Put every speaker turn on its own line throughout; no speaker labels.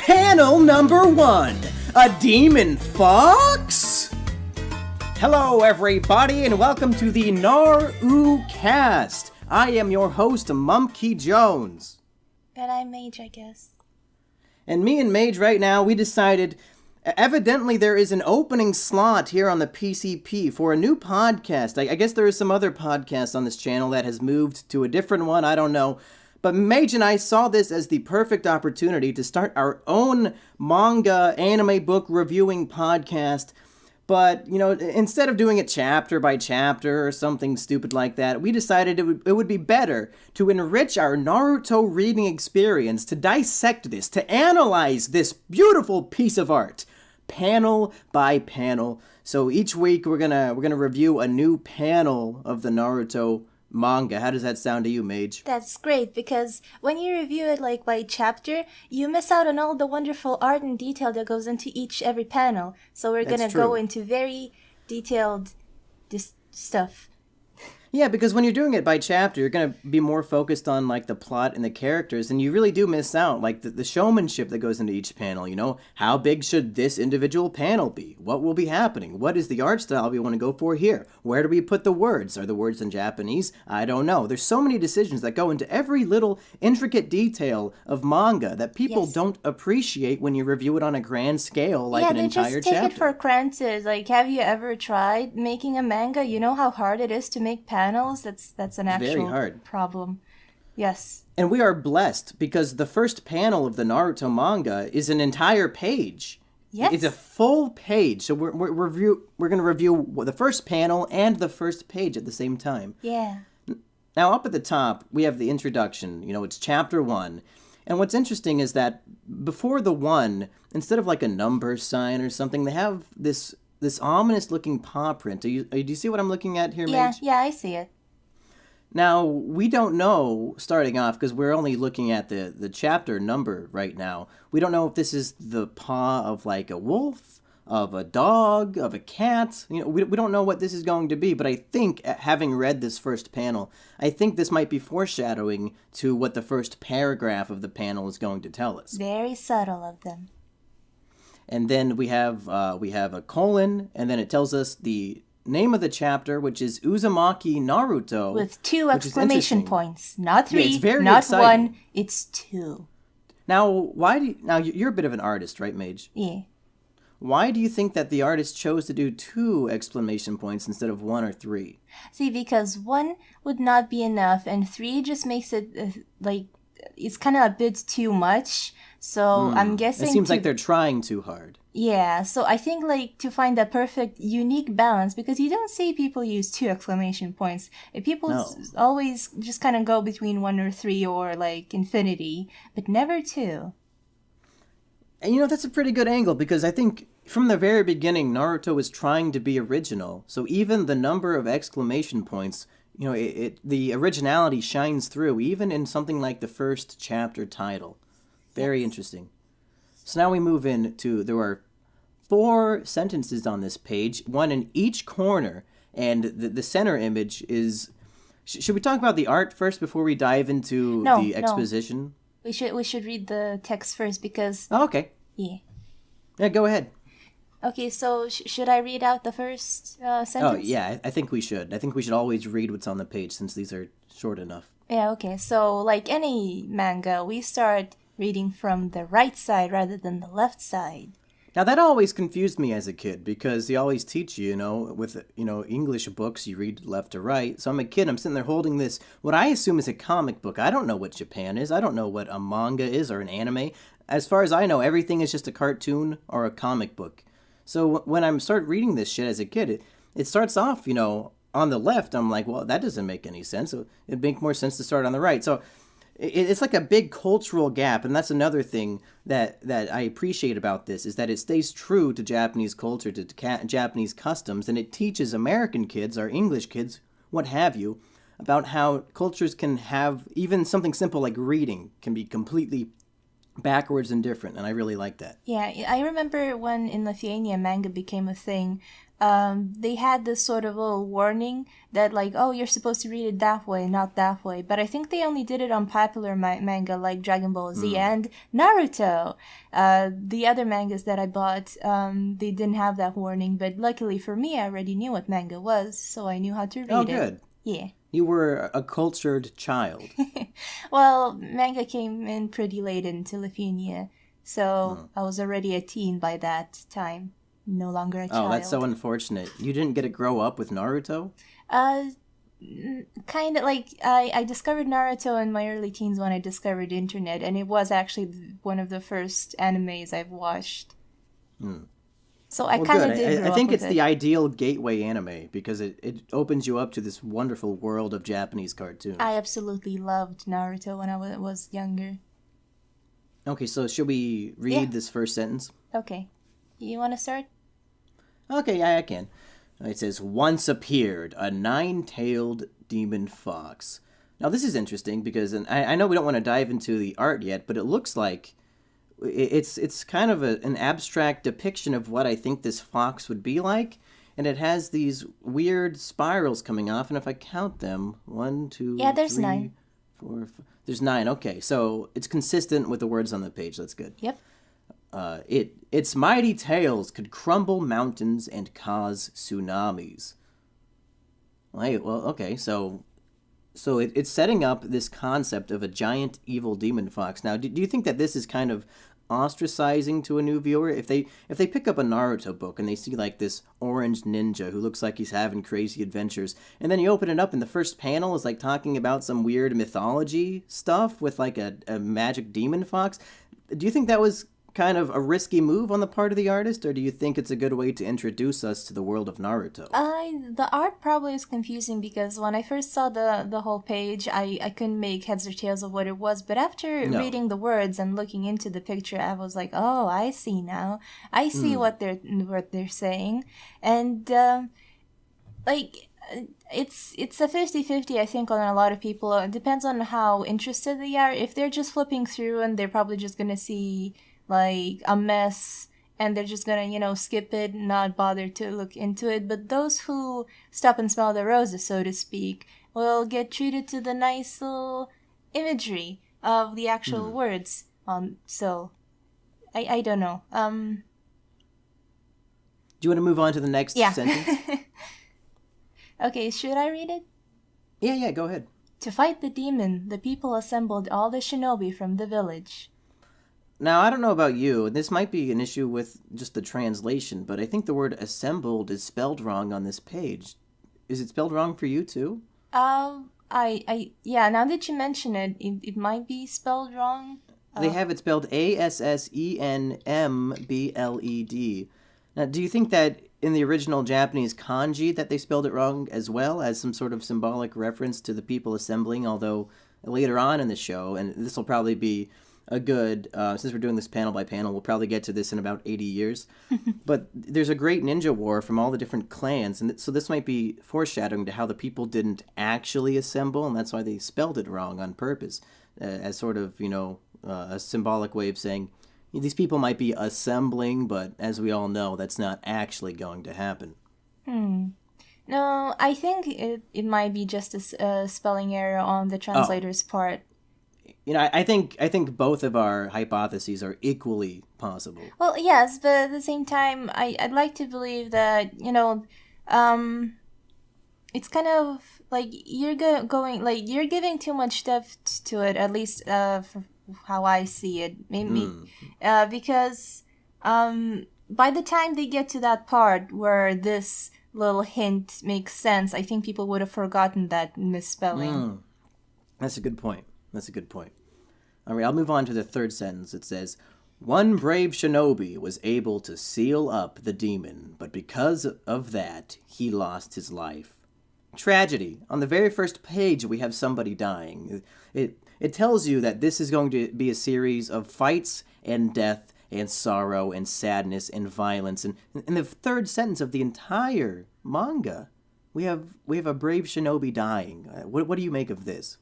Panel number 1, a demon fox? Hello everybody and welcome to the Nar U cast. I am your host, Mumkey Jones.
And I'm Mage, I guess.
And me and Mage right now, we decided, evidently there is an opening slot here on the PCP for a new podcast. I guess there is some other podcast on this channel that has moved to a different one, I don't know. But Mage and I saw this as the perfect opportunity to start our own manga anime book reviewing podcast. But, you know, instead of doing it chapter by chapter or something stupid like that, we decided it would be better to enrich our Naruto reading experience, to dissect this, to analyze this beautiful piece of art, panel by panel. So each week we're gonna review a new panel of the Naruto manga. How does that sound to you, Mage?
That's great, because when you review it like by chapter, you miss out on all the wonderful art and detail that goes into every panel. So we're gonna go into very detailed stuff.
Yeah, because when you're doing it by chapter, you're going to be more focused on, like, the plot and the characters, and you really do miss out, like, the showmanship that goes into each panel, you know? How big should this individual panel be? What will be happening? What is the art style we want to go for here? Where do we put the words? Are the words in Japanese? I don't know. There's so many decisions that go into every little intricate detail of manga that people don't appreciate when you review it on a grand scale, like an entire chapter.
Yeah, they just take it for granted. Like, have you ever tried making a manga? You know how hard it is to make panels? That's an actual
very hard
problem. Yes.
And we are blessed because the first panel of the Naruto manga is an entire page.
Yes.
It's a full page. So we're going to review the first panel and the first page at the same time.
Yeah.
Now, up at the top, we have the introduction. You know, it's chapter 1. And what's interesting is that before the 1, instead of like a number sign or something, they have this ominous-looking paw print. Do you see what I'm looking at here, Mage?
Yeah, I see it.
Now, we don't know, starting off, because we're only looking at the chapter number right now, we don't know if this is the paw of, like, a wolf, of a dog, of a cat. You know, we don't know what this is going to be, but I think, having read this first panel, I think this might be foreshadowing to what the first paragraph of the panel is going to tell us.
Very subtle of them.
And then we have a colon, and then it tells us the name of the chapter, which is Uzumaki Naruto.
With 2 exclamation points. Not 3,
it's very
not
exciting.
1, it's 2.
Now, you're a bit of an artist, right, Mage?
Yeah.
Why do you think that the artist chose to do 2 exclamation points instead of 1 or 3?
See, because 1 would not be enough, and 3 just makes it, it's kind of a bit too much. So I'm guessing
it seems like they're trying too hard.
Yeah, so I think like to find that perfect unique balance, because you don't see people use 2 exclamation points. People always just kind of go between 1 or 3 or like infinity, but never 2.
And you know, that's a pretty good angle, because I think from the very beginning Naruto was trying to be original. So even the number of exclamation points, you know, the originality shines through even in something like the first chapter title. Very interesting. So now we move into, there are 4 sentences on this page, 1 in each corner, and the center image is... Should we talk about the art first before we dive into the exposition?
No. We should read the text first, because...
Oh, okay. Yeah, go ahead.
Okay, so should I read out the first sentence?
Oh, yeah, I think we should. I think we should always read what's on the page, since these are short enough.
Yeah, okay. So, like any manga, we start reading from the right side rather than the left side.
Now, that always confused me as a kid, because they always teach you, with, English books, you read left to right. So I'm a kid, I'm sitting there holding this, what I assume is a comic book. I don't know what Japan is. I don't know what a manga is or an anime. As far as I know, everything is just a cartoon or a comic book. So when I start reading this shit as a kid, it starts off, on the left. I'm like, well, that doesn't make any sense. So it'd make more sense to start on the right. So it's like a big cultural gap, and that's another thing that I appreciate about this, is that it stays true to Japanese culture, to Japanese customs, and it teaches American kids, or English kids, what have you, about how cultures can have, even something simple like reading can be completely backwards and different, and I really like that.
Yeah, I remember when in Lithuania manga became a thing, they had this sort of little warning that like, oh, you're supposed to read it that way, not that way. But I think they only did it on popular manga like Dragon Ball Z and Naruto. The other mangas that I bought, they didn't have that warning. But luckily for me, I already knew what manga was, so I knew how to read it.
Oh, good.
Yeah.
You were a cultured child.
Well, manga came in pretty late into Lithuania, so I was already a teen by that time. No longer a child.
Oh, that's so unfortunate. You didn't get to grow up with Naruto?
Kind of like I discovered Naruto in my early teens when I discovered the internet, and it was actually one of the first animes I've watched. So I kind of did grow
I think
up with
it's the ideal gateway anime because it opens you up to this wonderful world of Japanese cartoons.
I absolutely loved Naruto when I was younger.
Okay, so should we read this first sentence?
Okay. You want to start?
Okay, yeah, I can. It says, once appeared a nine-tailed demon fox. Now, this is interesting because I know we don't want to dive into the art yet, but it looks like it's kind of an abstract depiction of what I think this fox would be like, and it has these weird spirals coming off, and if I count them, 1, 2,
yeah, there's
3,
9.
4, 5, there's 9. Okay, so it's consistent with the words on the page. That's good.
Yep.
Its mighty tails could crumble mountains and cause tsunamis. Okay, so it's setting up this concept of a giant evil demon fox. Now, do you think that this is kind of ostracizing to a new viewer? If they pick up a Naruto book and they see like this orange ninja who looks like he's having crazy adventures, and then you open it up and the first panel is like talking about some weird mythology stuff with like a magic demon fox, do you think that was kind of a risky move on the part of the artist, or do you think it's a good way to introduce us to the world of Naruto?
The art probably is confusing because when I first saw the whole page, I couldn't make heads or tails of what it was. But after reading the words and looking into the picture, I was like, oh, I see now. I see what they're saying, and like. It's a 50-50, I think, on a lot of people. It depends on how interested they are. If they're just flipping through and they're probably just gonna see like a mess and they're just gonna skip it and not bother to look into it, but those who stop and smell the roses, so to speak, will get treated to the nice little imagery of the actual words. So I don't know.
Do you want to move on to the next sentence?
Okay, should I read it?
Yeah, go ahead.
To fight the demon, the people assembled all the shinobi from the village.
Now, I don't know about you, this might be an issue with just the translation, but I think the word assembled is spelled wrong on this page. Is it spelled wrong for you, too?
Yeah, now that you mention it, it might be spelled wrong.
They have it spelled ASSENMBLED. Now, do you think that in the original Japanese kanji that they spelled it wrong as well, as some sort of symbolic reference to the people assembling, although later on in the show, and this will probably be a good, since we're doing this panel by panel, we'll probably get to this in about 80 years, but there's a great ninja war from all the different clans, and so this might be foreshadowing to how the people didn't actually assemble, and that's why they spelled it wrong on purpose, as sort of, a symbolic way of saying, these people might be assembling, but as we all know, that's not actually going to happen.
No, I think it might be just a spelling error on the translator's part.
I think both of our hypotheses are equally possible.
Well, yes, but at the same time, I'd like to believe that, it's kind of like you're you're giving too much depth to it, at least for how I see it, maybe because by the time they get to that part where this little hint makes sense, I think people would have forgotten that misspelling.
That's a good point. All right, I'll move on to the third sentence. It says, one brave shinobi was able to seal up the demon, but because of that, he lost his life. Tragedy. On the very first page, we have somebody dying. It tells you that this is going to be a series of fights and death and sorrow and sadness and violence. And in the third sentence of the entire manga, we have a brave shinobi dying. What do you make of this?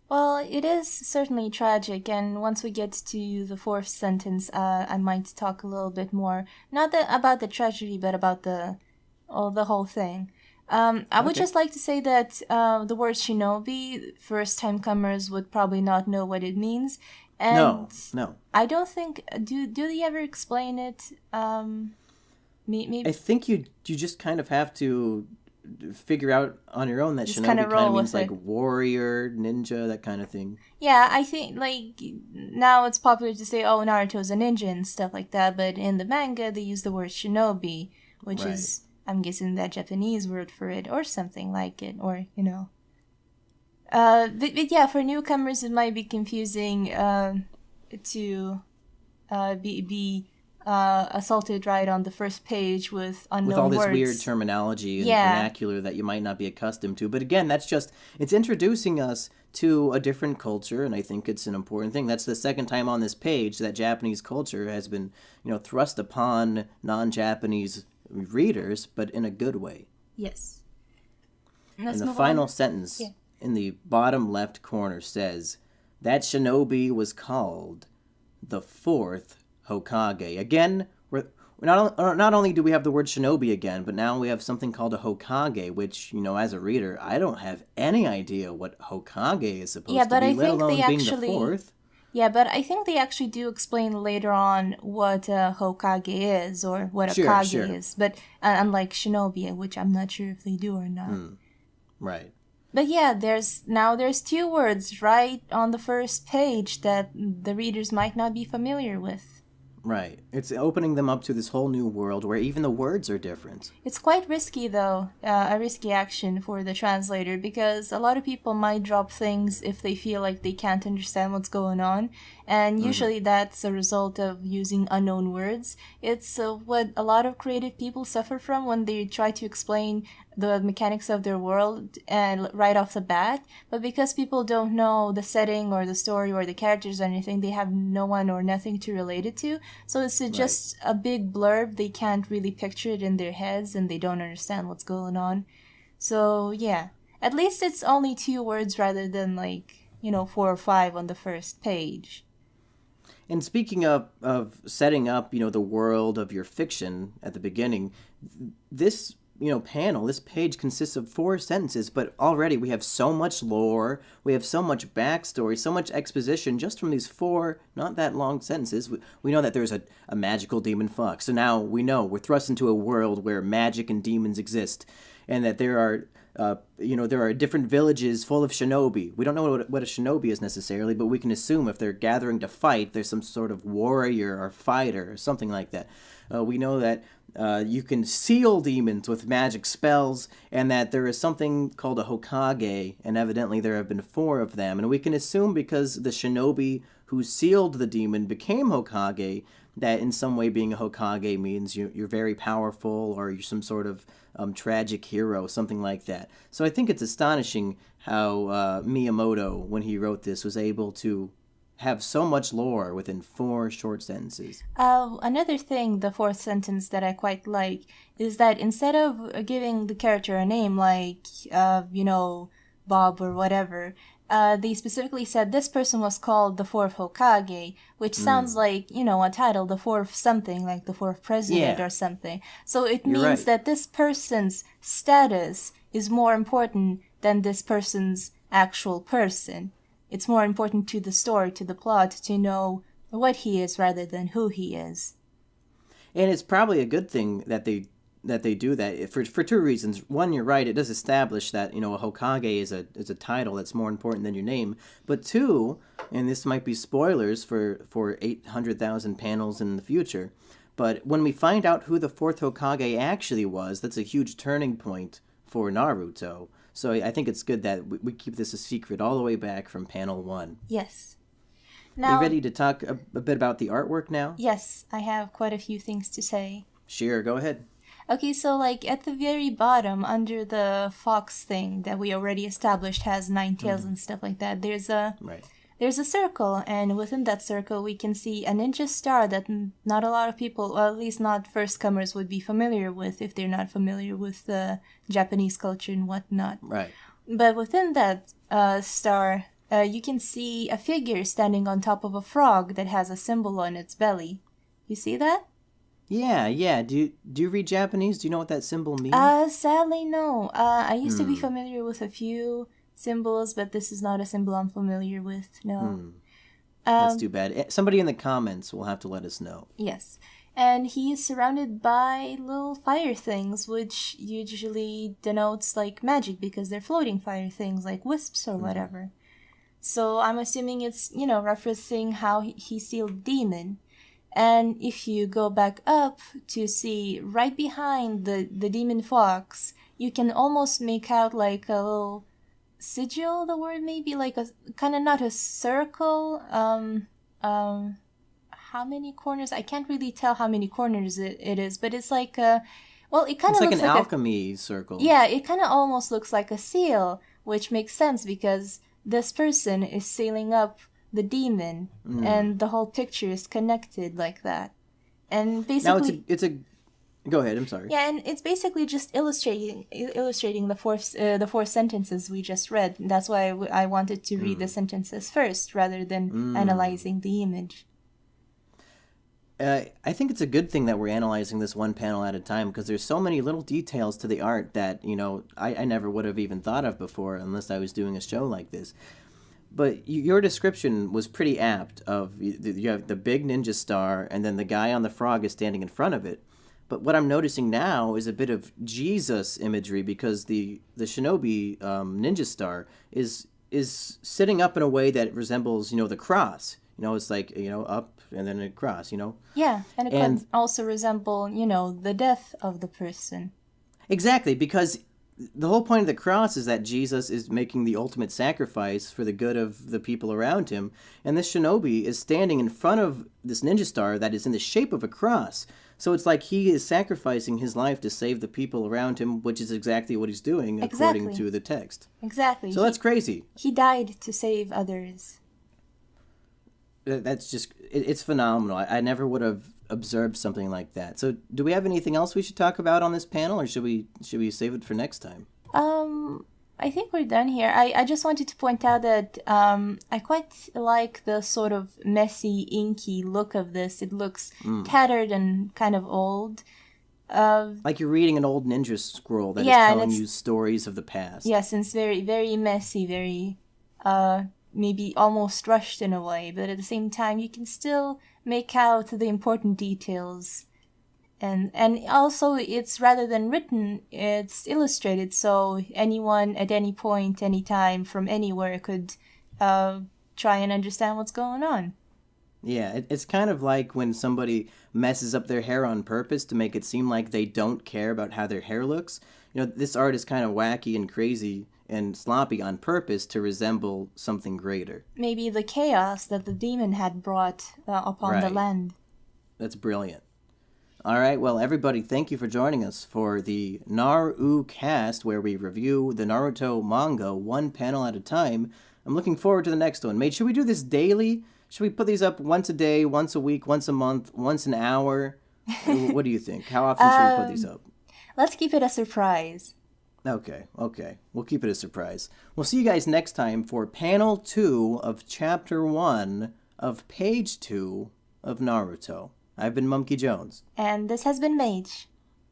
Well, it is certainly tragic, and once we get to the fourth sentence, I might talk a little bit more, not about the tragedy, but about the the whole thing. I would just like to say that the word shinobi, first-time comers would probably not know what it means. And
No.
I don't think... Do they ever explain it? Maybe
I think you just kind of have to figure out on your own that
just
shinobi
kind
kind
of
of means
with
like
it.
warrior, ninja, that kind of thing.
Yeah, I think, like, now it's popular to say, oh, Naruto's a ninja and stuff like that, but in the manga, they use the word shinobi, which
Right.
is, I'm guessing, that Japanese word for it, or something like it, or, you know. But yeah, for newcomers, it might be confusing to be assaulted right on the first page with unknown
With all this
words.
weird terminology and
Yeah.
vernacular that you might not be accustomed to. But again, that's just, it's introducing us to a different culture, and I think it's an important thing. That's the second time on this page that Japanese culture has been, thrust upon non-Japanese readers, but in a good way.
Yes.
And the final sentence in the bottom left corner says, that shinobi was called the fourth Hokage. Again, we're not only do we have the word shinobi again, but now we have something called a Hokage, which, as a reader, I don't have any idea what Hokage is supposed to be, let alone being the fourth.
Yeah, but I think they actually do explain later on what a Hokage is, or what a Kage is. But unlike shinobi, which I'm not sure if they do or not.
Right.
But yeah, there's two words right on the first page that the readers might not be familiar with.
Right. It's opening them up to this whole new world where even the words are different.
It's quite risky, though, a risky action for the translator, because a lot of people might drop things if they feel like they can't understand what's going on, and usually that's a result of using unknown words. It's what a lot of creative people suffer from when they try to explain the mechanics of their world and right off the bat, but because people don't know the setting or the story or the characters or anything, they have no one or nothing to relate it to, so it's just a big blurb. They can't really picture it in their heads and they don't understand what's going on. So yeah, at least it's only 2 words rather than 4 or 5 on the first page.
And speaking of setting up, the world of your fiction at the beginning, this panel, this page consists of 4 sentences, but already we have so much lore, we have so much backstory, so much exposition just from these 4 not that long sentences. We know that there's a magical demon fox, so now we know we're thrust into a world where magic and demons exist, and that there are there are different villages full of shinobi. We don't know what a shinobi is necessarily, but we can assume if they're gathering to fight, there's some sort of warrior or fighter or something like that. We know that you can seal demons with magic spells, and that there is something called a Hokage, and evidently there have been 4 of them. And we can assume because the shinobi who sealed the demon became Hokage, that in some way being a Hokage means you're very powerful, or you're some sort of tragic hero, something like that. So I think it's astonishing how Miyamoto, when he wrote this, was able to have so much lore within 4 short sentences.
Another thing, the 4th sentence that I quite like, is that instead of giving the character a name like, Bob or whatever, they specifically said this person was called the 4th Hokage, which sounds like, a title, the 4th something, like the 4th president or something. So it means that this person's status is more important than this person's actual person. It's more important to the story, to the plot, to know what he is rather than who he is.
And it's probably a good thing that they do that for 2 reasons. One, you're right, it does establish that, a Hokage is a title that's more important than your name. But 2, and this might be spoilers for 800,000 panels in the future, but when we find out who the 4th Hokage actually was, that's a huge turning point for Naruto. So I think it's good that we keep this a secret all the way back from panel 1.
Yes.
Now, are you ready to talk a bit about the artwork now?
Yes, I have quite a few things to say.
Sure, go ahead.
Okay, so at the very bottom, under the fox thing that we already established has 9 tails and stuff like that, there's a circle, and within that circle we can see a ninja star that not a lot of people, or at least not first-comers, would be familiar with if they're not familiar with the Japanese culture and whatnot.
Right.
But within that star, you can see a figure standing on top of a frog that has a symbol on its belly. You see that?
Yeah. Do you read Japanese? Do you know what that symbol means?
Sadly, no. I used to be familiar with a few symbols, but this is not a symbol I'm familiar with. No.
That's too bad. Somebody in the comments will have to let us know.
Yes. And he is surrounded by little fire things, which usually denotes like magic because they're floating fire things like wisps or whatever. So I'm assuming it's, referencing how he sealed demon. And if you go back up to see right behind the demon fox, you can almost make out like a little sigil, the word maybe, like a kind of not a circle. How many corners? I can't really tell how many corners it is, but it's like a, well, it kind of
It's like
looks
an
like
alchemy circle.
yeah, it kind of almost looks like a seal, which makes sense because this person is sealing up the demon, and the whole picture is connected like that. And
Now
basically,
it's a. Go ahead. I'm sorry.
yeah, and it's basically just illustrating the four sentences we just read. That's why I wanted to read the sentences first rather than analyzing the image.
I think it's a good thing that we're analyzing this one panel at a time because there's so many little details to the art that, I never would have even thought of before unless I was doing a show like this. But your description was pretty apt of you have the big ninja star and then the guy on the frog is standing in front of it. But what I'm noticing now is a bit of Jesus imagery because the shinobi ninja star is sitting up in a way that resembles, the cross. It's like, up and then a cross,
Yeah, and it could also resemble, the death of the person.
Exactly, because the whole point of the cross is that Jesus is making the ultimate sacrifice for the good of the people around him, and this shinobi is standing in front of this ninja star that is in the shape of a cross. So it's like he is sacrificing his life to save the people around him, which is exactly what he's doing according to the text.
Exactly.
So that's crazy.
He died to save others.
That's just, it's phenomenal. I never would have observed something like that. So do we have anything else we should talk about on this panel, or should we save it for next time?
I think we're done here. I just wanted to point out that I quite like the sort of messy, inky look of this. It looks tattered and kind of old.
Like you're reading an old ninja scroll that is telling you stories of the past.
Yes, and it's very, very messy, very maybe almost rushed in a way, but at the same time you can still make out the important details. And also it's rather than written, it's illustrated, so anyone at any point, any time, from anywhere could try and understand what's going on.
Yeah, it's kind of like when somebody messes up their hair on purpose to make it seem like they don't care about how their hair looks. This art is kind of wacky and crazy and sloppy on purpose to resemble something greater.
Maybe the chaos that the demon had brought upon the land.
That's brilliant. All right, well, everybody, thank you for joining us for the Nar U cast, where we review the Naruto manga one panel at a time. I'm looking forward to the next one. Mate, should we do this daily? Should we put these up once a day, once a week, once a month, once an hour? What do you think? How often should we put these up?
Let's keep it a surprise.
Okay. We'll keep it a surprise. We'll see you guys next time for Panel 2 of Chapter 1 of Page 2 of Naruto. I've been Mumkey Jones.
And this has been Mage.